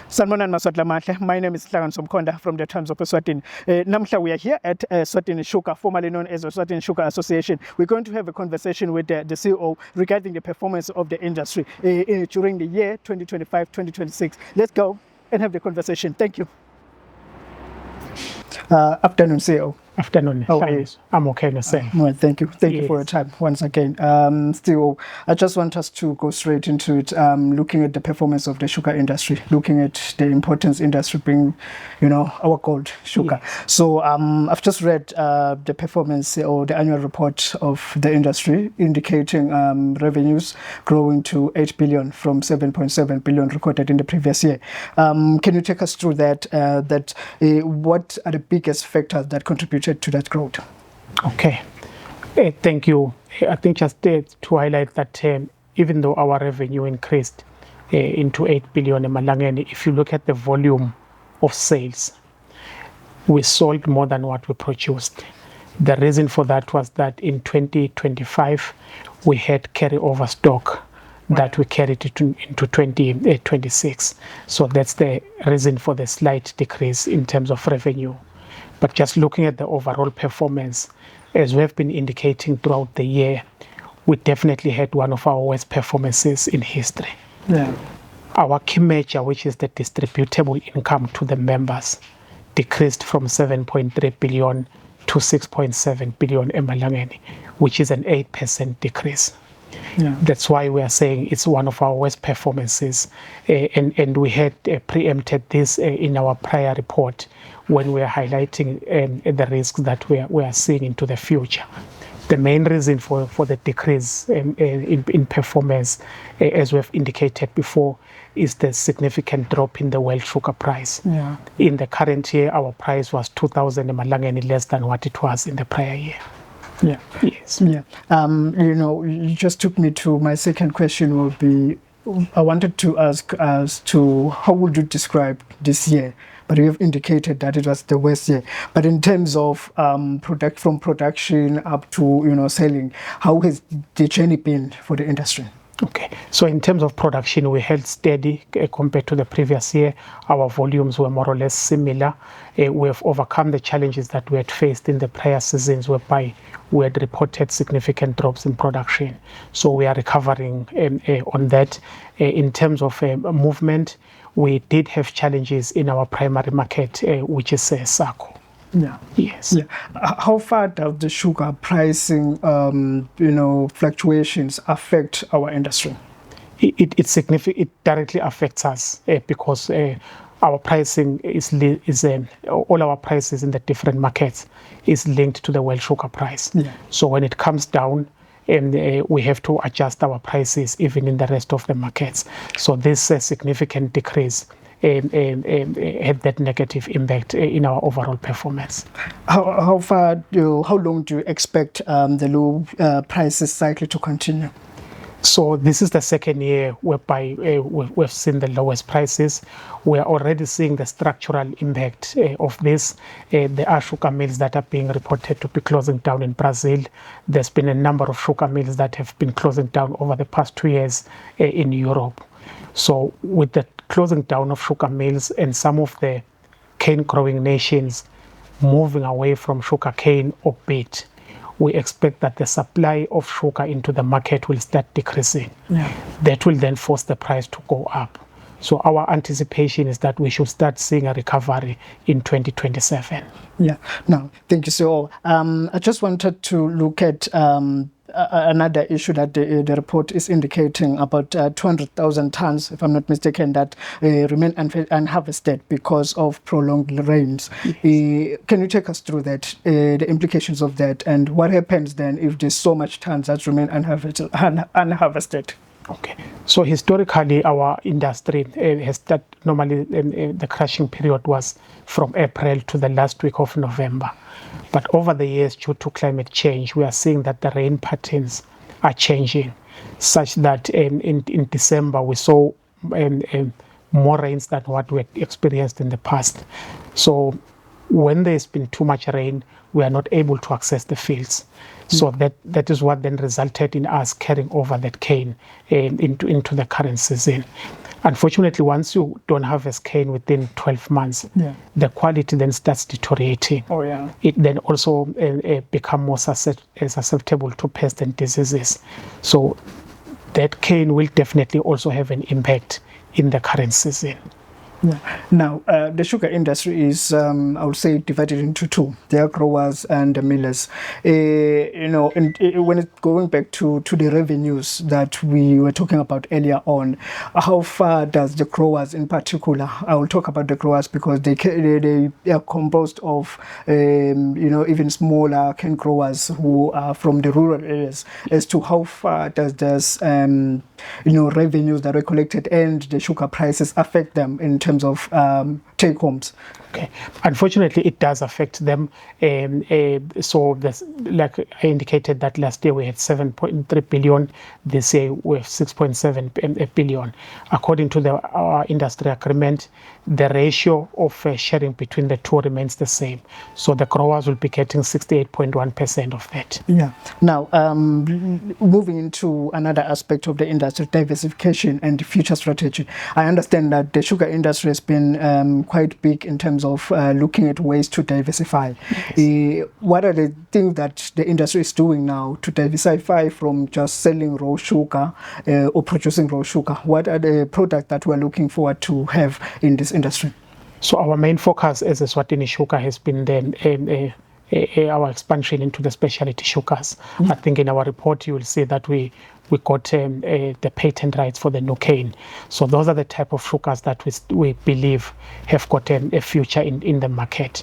Sanibonani Maswati Lamahle. My name is Hlangan Somkhonda from the Times of Eswatini. Namhla we are here at Eswatini Sugar, formerly known as Eswatini Sugar Association. We're going to have a conversation with the CEO regarding the performance of the industry during the year 2025-2026. Let's go and have the conversation. Thank you. Afternoon, CEO. Afternoon. How are you? I'm okay, the same. Well, thank you. Thank you Yes. for your time once again. Still, I just want us to go straight into it, looking at the performance of the sugar industry, looking at the importance industry being, our gold, sugar. Yes. So I've just read the performance or the annual report of the industry indicating revenues growing to 8 billion from 7.7 billion recorded in the previous year. Can you take us through that? What are the biggest factors that contributed to that growth? Okay. Thank you. I think just to highlight that even though our revenue increased into 8 billion emalangeni, if you look at the volume of sales, we sold more than what we produced. The reason for that was that in 2025, we had carryover stock that we carried into 2026. So that's the reason for the slight decrease in terms of revenue. But just looking at the overall performance, as we have been indicating throughout the year, we definitely had one of our worst performances in history. Yeah. Our key measure, which is the distributable income to the members, decreased from 7.3 billion to 6.7 billion emalangeni, which is an 8% decrease. Yeah. That's why we are saying it's one of our worst performances, and we had preempted this in our prior report when we are highlighting the risks that we are seeing into the future. The main reason for the decrease in performance, as we have indicated before, is the significant drop in the world sugar price. Yeah. In the current year, our price was 2,000 emalangeni less than what it was in the prior year. Yeah. Yes. Yeah. You just took me to my second question would be, I wanted to ask as to how would you describe this year? But you have indicated that it was the worst year. But in terms of from production up to selling, how has the journey been for the industry? Okay, so in terms of production, we held steady compared to the previous year. Our volumes were more or less similar. We have overcome the challenges that we had faced in the prior seasons, whereby we had reported significant drops in production. So we are recovering on that. In terms of movement, we did have challenges in our primary market, which is SACCO. Yeah. Yes. Yeah. How far does the sugar pricing, fluctuations affect our industry? It directly affects us because our pricing all our prices in the different markets is linked to the world sugar price. Yeah. So when it comes down, we have to adjust our prices even in the rest of the markets. So this significant decrease had that negative impact in our overall performance. How long do you expect the low prices cycle to continue? So this is the second year whereby we've seen the lowest prices. We are already seeing the structural impact of this. There are sugar mills that are being reported to be closing down in Brazil. There's been a number of sugar mills that have been closing down over the past 2 years in Europe. So with the closing down of sugar mills and some of the cane growing nations moving away from sugar cane or beet, we expect that the supply of sugar into the market will start decreasing. Yeah. That will then force the price to go up. So our anticipation is that we should start seeing a recovery in 2027. Yeah. Now, thank you, sir. I just wanted to look at another issue that the report is indicating about 200,000 tons, if I'm not mistaken, that remain unharvested because of prolonged rains. Yes. Can you take us through that, the implications of that, and what happens then if there's so much tons that remain unharvested? Okay. So historically, our industry has that normally the crushing period was from April to the last week of November. But over the years, due to climate change, we are seeing that the rain patterns are changing, such that in December we saw more rains than what we had experienced in the past. So when there's been too much rain, we are not able to access the fields. So that is what then resulted in us carrying over that cane into the current season. Unfortunately, once you don't harvest cane within 12 months, the quality then starts deteriorating. Oh, yeah. It then also become more susceptible to pests and diseases. So that cane will definitely also have an impact in the current season. Yeah. Now, the sugar industry is, I would say, divided into two. There are growers and the millers. When it's going back to the revenues that we were talking about earlier on, how far does the growers in particular, I will talk about the growers because they are composed of, even smaller cane growers who are from the rural areas, as to how far does this, revenues that are collected and the sugar prices affect them in terms of take homes? Okay. Unfortunately, it does affect them. So, like I indicated, that last year we had 7.3 billion. This year we have 6.7 billion. According to our industry agreement, the ratio of sharing between the two remains the same. So the growers will be getting 68.1% of that. Yeah. Now, moving into another aspect of the industry, diversification and future strategy. I understand that the sugar industry has been quite big in terms of looking at ways to diversify. Yes. What are the things that the industry is doing now to diversify from just selling raw sugar or producing raw sugar? What are the products that we're looking forward to have in this industry? So our main focus as Eswatini Sugar has been our expansion into the specialty sugars. I think in our report you will see that we got the patent rights for the Nucane. So those are the type of sugars that we believe have got a future in the market.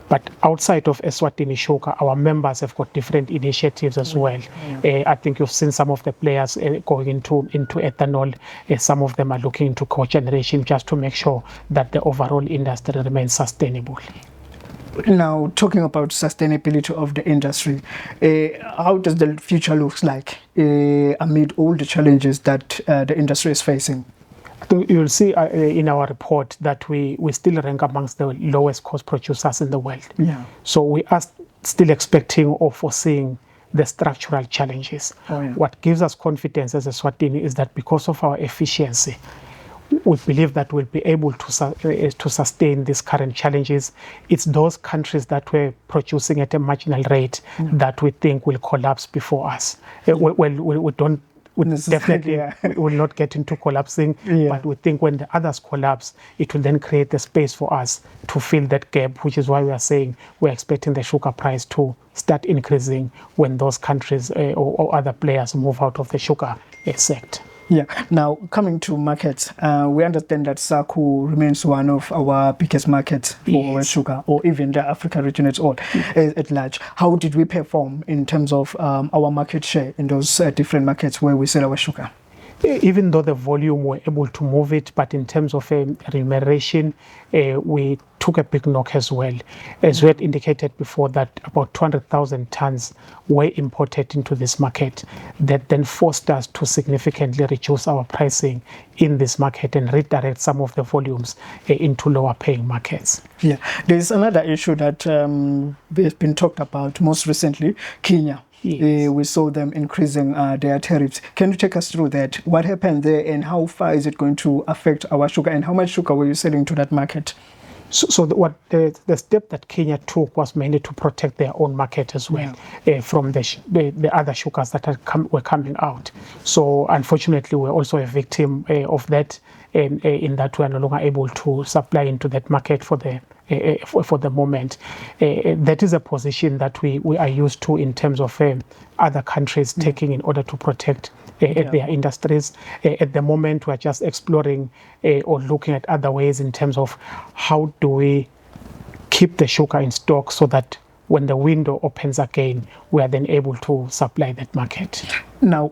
But outside of Eswatini Sugar, our members have got different initiatives as well. I think you've seen some of the players going into ethanol. Some of them are looking into cogeneration just to make sure that the overall industry remains sustainable. Now, talking about sustainability of the industry, how does the future look like amid all the challenges that the industry is facing? You'll see in our report that we still rank amongst the lowest cost producers in the world. Yeah. So we are still expecting or foreseeing the structural challenges. What gives us confidence as Eswatini is that because of our efficiency, we believe that we'll be able to sustain these current challenges. It's those countries that were producing at a marginal rate that we think will collapse before us. We definitely will not get into collapsing, but we think when the others collapse, it will then create the space for us to fill that gap, which is why we are saying we're expecting the sugar price to start increasing when those countries or other players move out of the sugar sector. Yeah. Now, coming to markets, we understand that SACU remains one of our biggest markets for sugar, or even the Africa region at large. How did we perform in terms of our market share in those different markets where we sell our sugar? Even though the volume were able to move it, but in terms of remuneration, we took a big knock as well. As we had indicated before, that about 200,000 tons were imported into this market, that then forced us to significantly reduce our pricing in this market and redirect some of the volumes into lower paying markets. Yeah, there's another issue that has been talked about most recently, Kenya. Yes. We saw them increasing their tariffs. Can you take us through that? What happened there and how far is it going to affect our sugar, and how much sugar were you selling to that market? So the step that Kenya took was mainly to protect their own market as well from the other sugars that were coming out. So unfortunately, we're also a victim of that, in that we are no longer able to supply into that market for the moment. That is a position that we are used to in terms of other countries taking in order to protect their industries. At the moment, we're just exploring or looking at other ways in terms of how do we keep the sugar in stock so that when the window opens again, we are then able to supply that market. Now,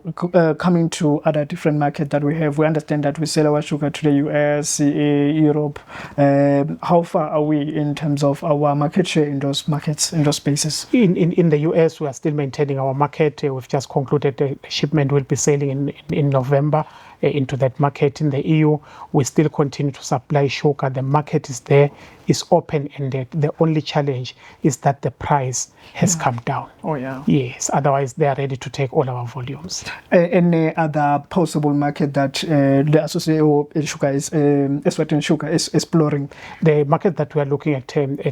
coming to other different markets that we have, we understand that we sell our sugar to the US, Europe. How far are we in terms of our market share in those markets, in those spaces? In the US, we are still maintaining our market. We've just concluded the shipment will be sailing in November. into that market. In the EU, we still continue to supply sugar. The market is there, is open-ended. The only challenge is that the price has come down. Oh, yeah. Yes, otherwise they are ready to take all our volumes. Any other possible market that the Association Sugar is, Eswatini Sugar is exploring? The market that we are looking at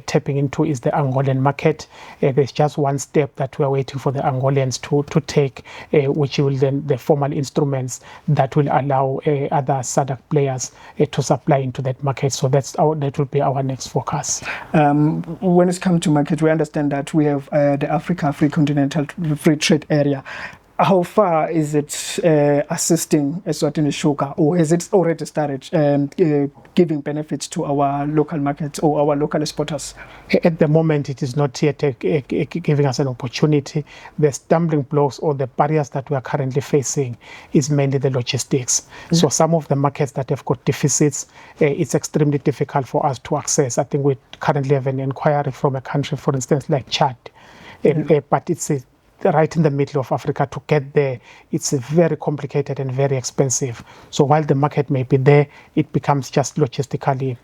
tapping into is the Angolan market. There's just one step that we are waiting for the Angolans to take, which will then the formal instruments that will allow other SADC players to supply into that market. So that will be our next focus. When it comes to market, we understand that we have the Africa Free Continental Free Trade Area. How far is it assisting Eswatini Sugar, or has it already started giving benefits to our local markets or our local exporters? At the moment, it is not yet giving us an opportunity. The stumbling blocks or the barriers that we are currently facing is mainly the logistics. So some of the markets that have got deficits, it's extremely difficult for us to access. I think we currently have an inquiry from a country, for instance, like Chad, but it's right in the middle of Africa. To get there, it's very complicated and very expensive. So while the market may be there, it becomes just logistically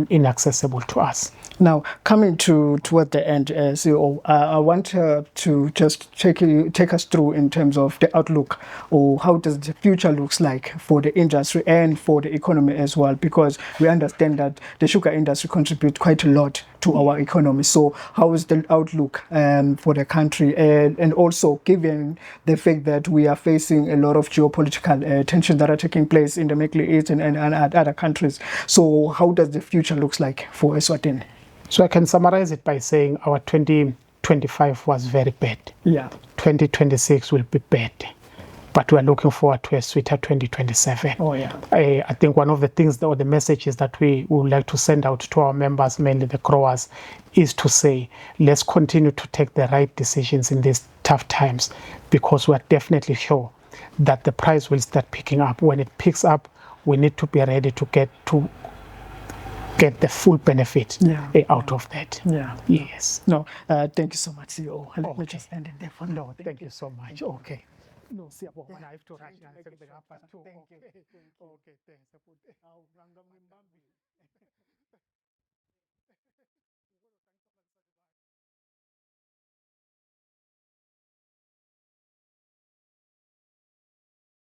inaccessible to us. Now, coming toward the end, CEO, I want to just take us through in terms of the outlook, or how does the future looks like for the industry and for the economy as well, because we understand that the sugar industry contributes quite a lot to our economy. So how is the outlook for the country, and also given the fact that we are facing a lot of geopolitical tensions that are taking place in the Middle East and other countries? So how does the future looks like for Eswatini? So I can summarize it by saying our 2025 was very bad. Yeah. 2026 will be bad, but we are looking forward to a sweeter 2027. Oh, yeah. I think one of the things or the messages that we would like to send out to our members, mainly the growers, is to say, let's continue to take the right decisions in these tough times, because we are definitely sure that the price will start picking up. When it picks up, we need to be ready to get the full benefit out of that. Yeah. Yes. No, thank you so much, CEO. Let me Okay. just end it there for now. No, thank you so much. Okay. No, see, I have to rush. Thank you. Okay, thanks.